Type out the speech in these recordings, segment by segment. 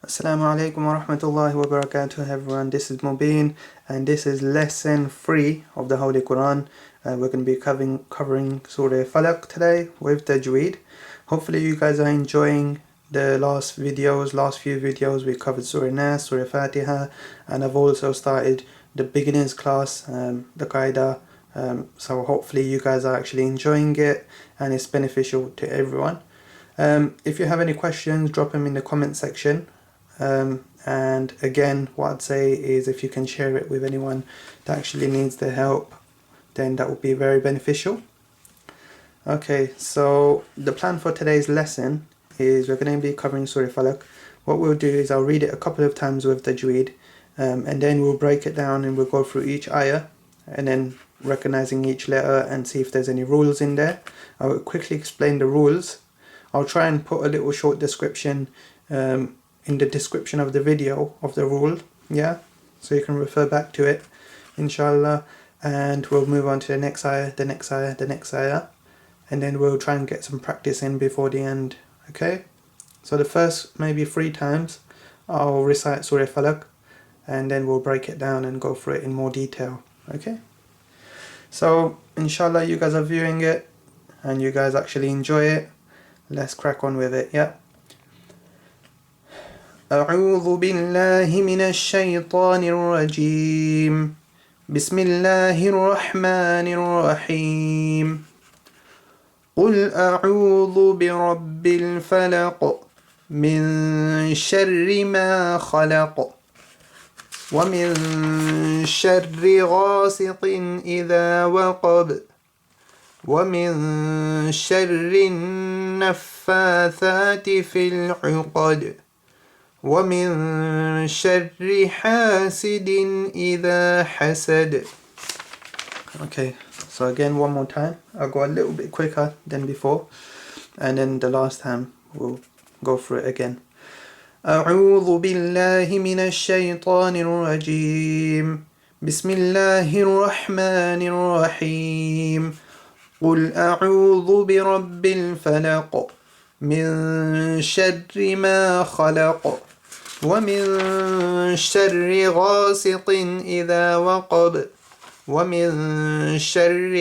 Assalamu alaikum wa rahmatullahi wa barakatuh everyone, this is Mubin and this is lesson 3 of the Holy Quran. We're going to be covering Surah Falaq today with Tajweed. Hopefully you guys are enjoying the last few videos. We covered Surah Nas, Surah Fatiha, and I've also started the beginners class, the Qaida. So hopefully you guys are actually enjoying it and it's beneficial to everyone. If you have any questions, drop them in the comment section. And again, what I'd say is if you can share it with anyone that actually needs the help, then that would be very beneficial. Okay, so the plan for today's lesson is we're going to be covering Surah Falaq. What we'll do is I'll read it a couple of times with Tajweed, and then we'll break it down and we'll go through each ayah and then recognizing each letter and see if there's any rules in there. I will quickly explain the rules. I'll try and put a little short description in the description of the video of the rule, so you can refer back to it, inshallah, and we'll move on to the next ayah, the next ayah, and then we'll try and get some practice in before the end. Okay, so the first maybe 3 times I'll recite Surah Falaq and then we'll break it down and go through it in more detail. Okay, so inshallah you guys are viewing it and you guys actually enjoy it. Let's crack on with it. أعوذ بالله من الشيطان الرجيم بسم الله الرحمن الرحيم قل أعوذ برب الفلق من شر ما خلق ومن شر غاسق إذا وقب ومن شر النفاثات في العقد وَمِن شَرِّ حَاسِدٍ إِذَا حَسَدَ. Okay, so again one more time. I'll go a little bit quicker than before, and then the last time we'll go through it again. أعوذ بالله من الشيطان الرجيم بسم الله الرحمن الرحيم قل أعوذ برب الفلق من شر ما خلق ومن شر غاسق إذا وقب ومن شر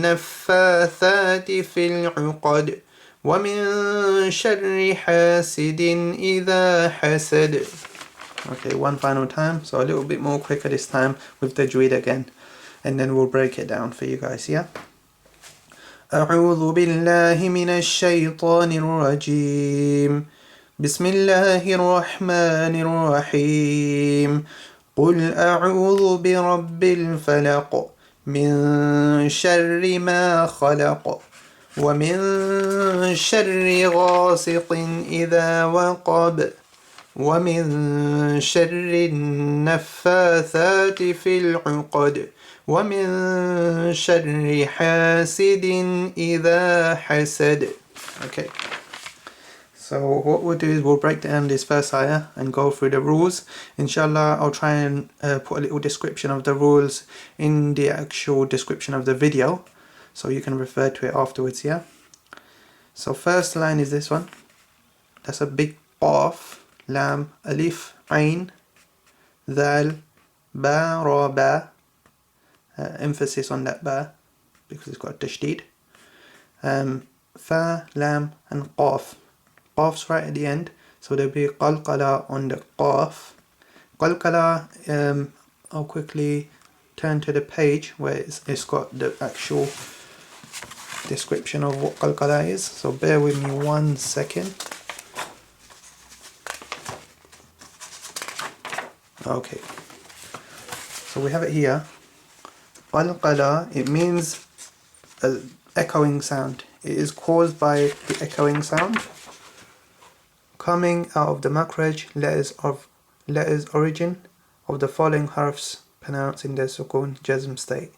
النفاثات في العقد ومن شر حاسد إذا حسد. Okay, one final time, so a little bit more quicker this time with the Tajweed again, and then we'll break it down for you guys. أعوذ بالله من الشيطان الرجيم بسم الله الرحمن الرحيم قل أعوذ برب الفلق من شر ما خلق ومن شر غاسق إذا وقب ومن شر النفاثات في العقد ومن شر حاسد إذا حسد. Okay, so what we'll do is we'll break down this first ayah and go through the rules. Inshallah, I'll try and put a little description of the rules in the actual description of the video, so you can refer to it afterwards. So first line is this one. That's a big qaf, lam, alif, ain, dal, ba, ra, ba. Emphasis on that ba because it's got a tashdid. Fa, lam, and qaf. Qaf's right at the end, so there'll be qalqala on the qaf. Qalqala, I'll quickly turn to the page where it's got the actual description of what qalqala is, so bear with me 1 second. Okay, so we have it here. Qalqala, it means echoing sound. It is caused by the echoing sound coming out of the makhraj letters origin of the following harfs pronounced in their sukun jazm state.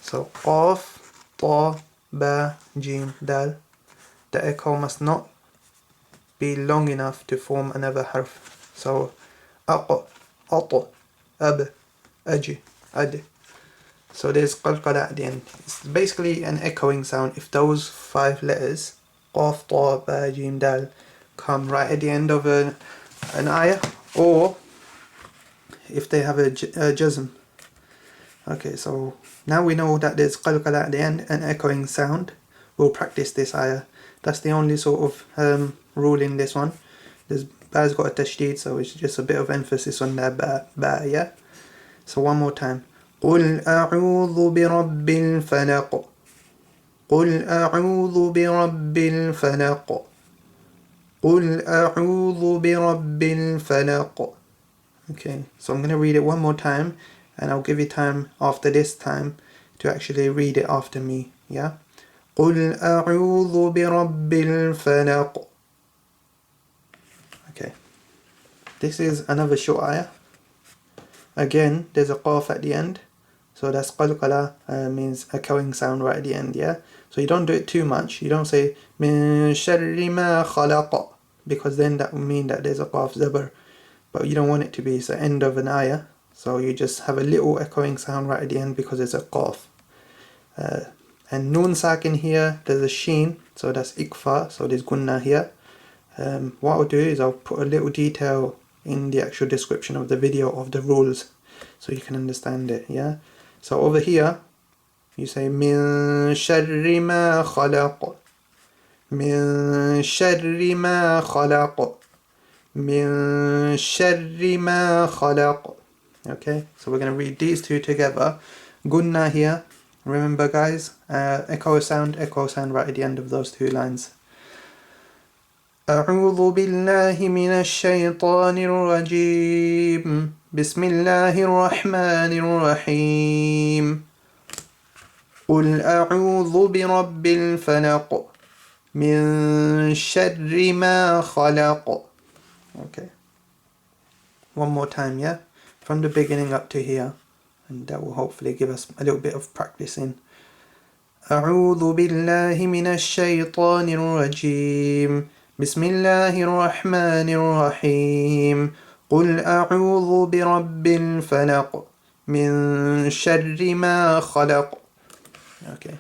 So qaf, ta, ba, jim, dal. The echo must not be long enough to form another harf. So aq, at, ab, aj, ad. So there's qalqala at the end. It's basically an echoing sound. If those 5 letters, qaf, ta, ba, jim, dal, come right at the end of a an ayah, or if they have a jazm. Okay, so now we know that there's qalqala at the end, an echoing sound. We'll practice this ayah. That's the only sort of rule in this one. There's ba's got a tashdid, so it's just a bit of emphasis on that ba, yeah? So one more time. قُلْ أَعُوذُ بِرَبِّ الْفَلَقِ قُلْ أَعُوذُ بِرَبِّ الْفَلَقِ قُلْ أَعُوذُ بِرَبِّ الْفَلَقِ. Okay, so I'm going to read it one more time, and I'll give you time after this time to actually read it after me, yeah? قُلْ أَعُوذُ بِرَبِّ الْفَلَقِ. Okay, this is another short ayah. Again, there's a qaf at the end, so that's qalqala, means echoing sound right at the end, yeah? So you don't do it too much. You don't say مِن شَرِّ مَا خَلَقَ, because then that will mean that there's a qaf zabar, but you don't want it to be. It's the end of an ayah, so you just have a little echoing sound right at the end because it's a qaf. And Noon-saakin here, there's a sheen, so that's Ikhfa, so there's ghunna here. What I'll do is I'll put a little detail in the actual description of the video of the rules so you can understand it, yeah? So over here, you say مِن شَرِّ مَا خَلَقَ مِن شَرِّ مَا خَلَقَ مِن شَرِّ مَا خَلَقَ. Okay, so we're going to read these two together. Ghunna here, remember guys, echo sound right at the end of those two lines. أعوذ بالله من الشيطان الرجيم بسم الله الرحمن الرحيم قل أعوذ برب الفلق من شر ما خلق. Okay, one more time, yeah, from the beginning up to here, and that will hopefully give us a little bit of practicing. أعوذ بالله من الشيطان الرجيم بسم الله الرحمن الرحيم قل أعوذ برب الفلق من شر ما خلق. Okay,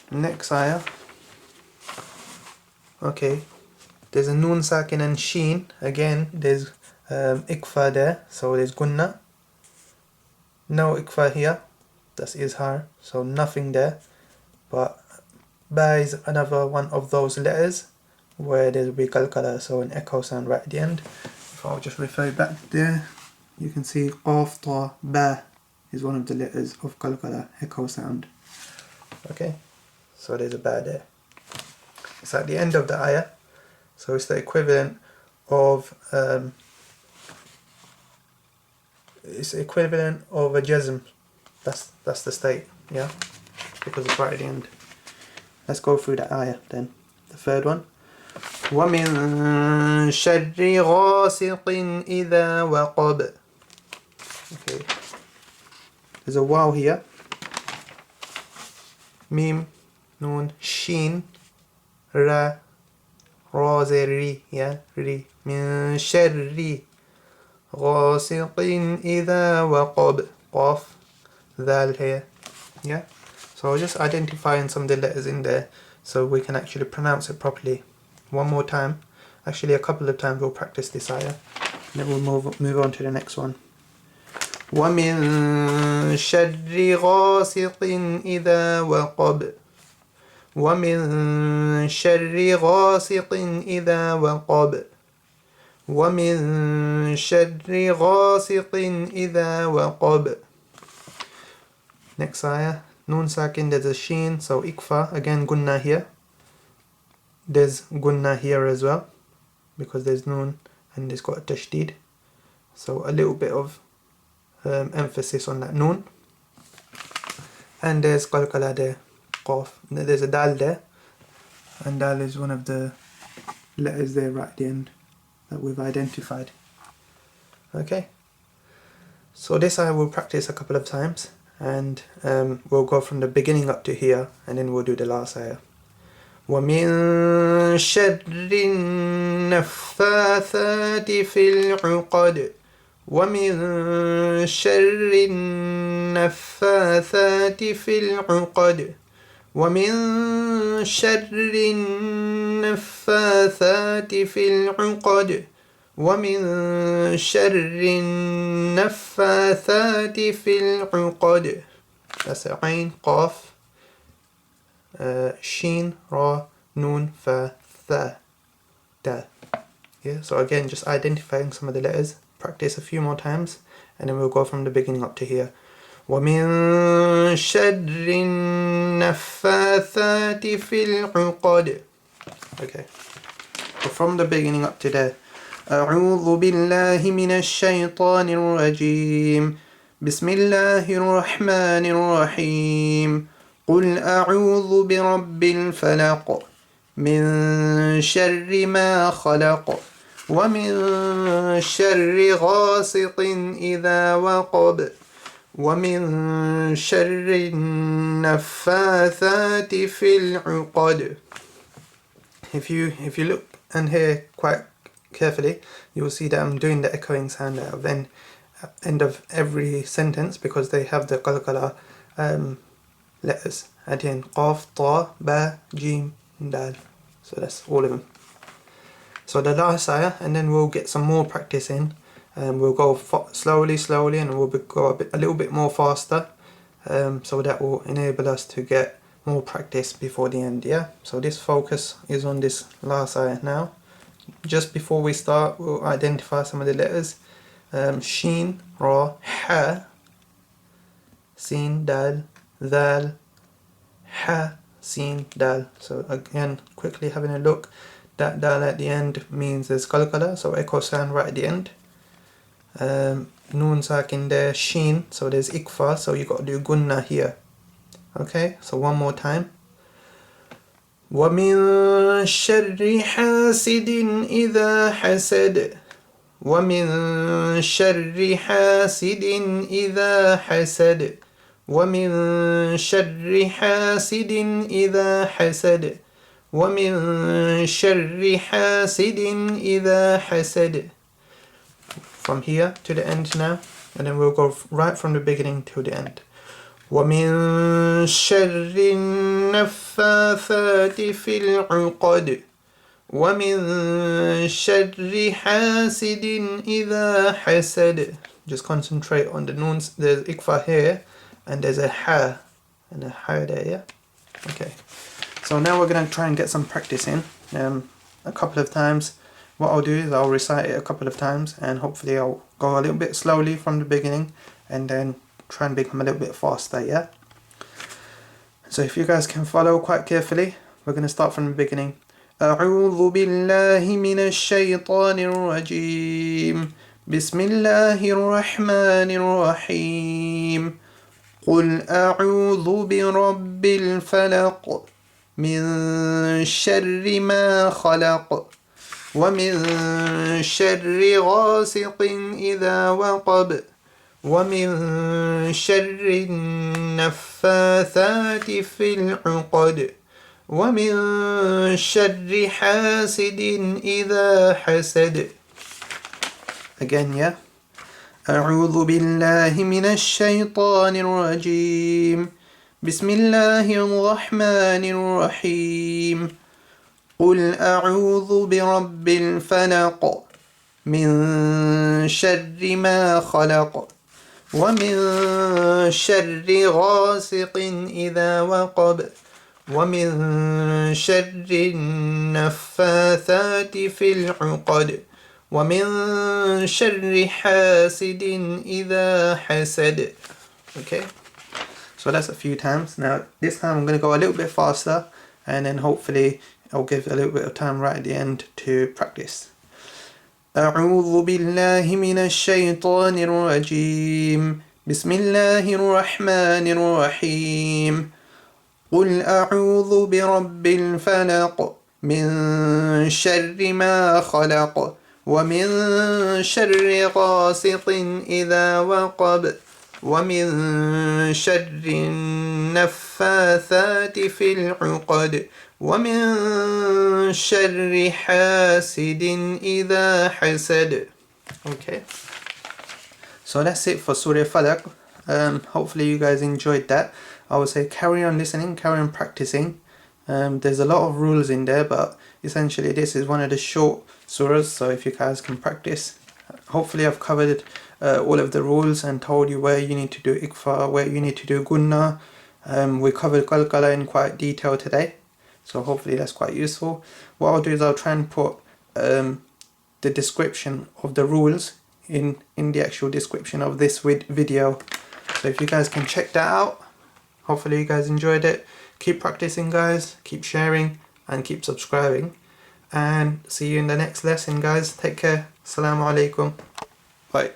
next ayah. Okay, there's a Noon-saakin and sheen. Again, there's Ikhfa there, so there's ghunna. No Ikhfa here, that's Iz'har, so nothing there. But ba is another one of those letters where there will be qalqala, so an echo sound right at the end. If I'll just refer back there, you can see qaf, ta, ba is one of the letters of qalqala, echo sound. Okay, so there's a ba there. It's at the end of the ayah, so it's the equivalent of a jazm. That's the state, yeah, because it's right at the end. Let's go through that ayah then. The third one. وَمِن شَرِّ غَاسِقٍ إِذَا وَقَبَ. Okay. There's a waw here. Mim, noon, sheen, ra, ri, yeah, ri. مِن شَرِّ غَاسِقٍ إِذَا وَقَبَ. Qaf, dhal here, yeah. So I'll just identifying some of the letters in there so we can actually pronounce it properly. One more time, actually a couple of times we'll practice this ayah, and then we'll move on to the next one. وَمِن شَرِّ غَاسِقٍ إِذَا وَقَبَ وَمِن شَرِّ غَاسِقٍ إِذَا وَقَبَ وَمِن شَرِّ غَاسِقٍ إِذَا وَقَبَ. Next ayah. Noon-saakin, there's a sheen, so Ikhfa, again ghunna here. There's ghunna here as well, because there's noon and it's got a tashdid. So a little bit of emphasis on that noon. And there's qalqala there, qaf. There's a dal there, and dal is one of the letters there right at the end that we've identified. Okay, so this I will practice a couple of times, and we'll go from the beginning up to here, and then we'll do the last ayah. وَمِن شَرِّ النَّفَّاثَاتِ فِي الْعُقَدِ وَمِن شَرِّ النَّفَّاثَاتِ فِي الْعُقَدِ ومن شر النفاثات في العقد ومن شر النفاثات في العقد. That's عين قاف شين را نون فا ثا دا. Yeah, so again, just identifying some of the letters. Practice a few more times, and then we'll go from the beginning up to here. وَمِن شَرِّ النَّفَّاثَاتِ فِي الْعُقَدِ. Okay, so from the beginning up to there. أعوذ بالله من الشيطان الرجيم. بسم الله الرحمن الرحيم. قل أعوذ برب الفلق من شر ما خلق ومن شر غاسق إذا وقب ومن شر النفاثات في العقد. If you look and hear quite carefully, you will see that I'm doing the echoing sound at the end of every sentence because they have the qalqala letters at the end. Qaf, ta, ba, jim, dal. So that's all of them. So the last ayah, and then we'll get some more practice in. We'll go slowly, and we'll go a little bit more faster. So that will enable us to get more practice before the end. Yeah. So this focus is on this last ayah now. Just before we start, we'll identify some of the letters. Sheen, Ra, Ha, Sin, Dal, Dal, Ha, Sin, Dal. So again, quickly having a look. That Dal at the end means there's qalqala, so echo sound right at the end. Noon-saakin there, Sheen, so there's Ikhfa, so you got to do ghunna here. Okay, so one more time. وَمِن شَرِّ حَاسِدٍ إِذَا حَسَدَ وَمِن شَرِّ حَاسِدٍ إِذَا حَسَدَ وَمِن شَرِّ حَاسِدٍ إِذَا حَسَدَ وَمِن شَرِّ حَاسِدٍ إِذَا حَسَدَ. From here to the end now, and then we'll go right from the beginning to the end. وَمِن شَرِّ النَّفَّاثَاتِ فِي الْعُقَدِ وَمِن شَرِّ حَاسِدٍ إِذَا حَسَدَ. Just concentrate on the noons. There's Ikhfa here, and there's a ha, and a ha there, yeah? Okay. So now we're going to try and get some practice in, a couple of times. What I'll do is I'll recite it a couple of times, and hopefully I'll go a little bit slowly from the beginning, and then try and become a little bit faster, yeah? So if you guys can follow quite carefully, we're going to start from the beginning. أعوذ بالله من الشيطان الرجيم. بسم الله الرحمن الرحيم. قل أعوذ برب الفلق من شر ما خلق ومن شر غاسق إذا وقب ومن شر النفاثات في العقد ومن شر حاسد إذا حسد. Again, yeah. أعوذ بالله من الشيطان الرجيم. بسم الله الرحمن الرحيم. قل أعوذ برب الفلق من شر ما خلق ومن شر غاسق إذا وقب ومن شر النفاثات في العقد ومن شر حاسد إذا حسد. Okay, so that's a few times. Now this time I'm going to go a little bit faster, and then hopefully I'll give a little bit of time right at the end to practice. أعوذ بالله من الشيطان الرجيم. بسم الله الرحمن الرحيم. قل أعوذ برب الفلق من شر ما خلق ومن شر غاسق إذا وقب ومن شر النفاثات في العقد ومن شر حاسد إذا حسد. Okay, so that's it for Surah Falaq. Hopefully you guys enjoyed that. I would say carry on listening, carry on practicing. There's a lot of rules in there, but essentially this is one of the short surahs, so if you guys can practice. Hopefully I've covered all of the rules and told you where you need to do Ikhfa, where you need to do ghunna. We covered qalqala in quite detail today, so hopefully that's quite useful. What I'll do is I'll try and put the description of the rules in the actual description of this video, so if you guys can check that out. Hopefully you guys enjoyed it. Keep practicing, guys, keep sharing and keep subscribing, and see you in the next lesson, guys. Take care. Assalamu alaikum. Bye.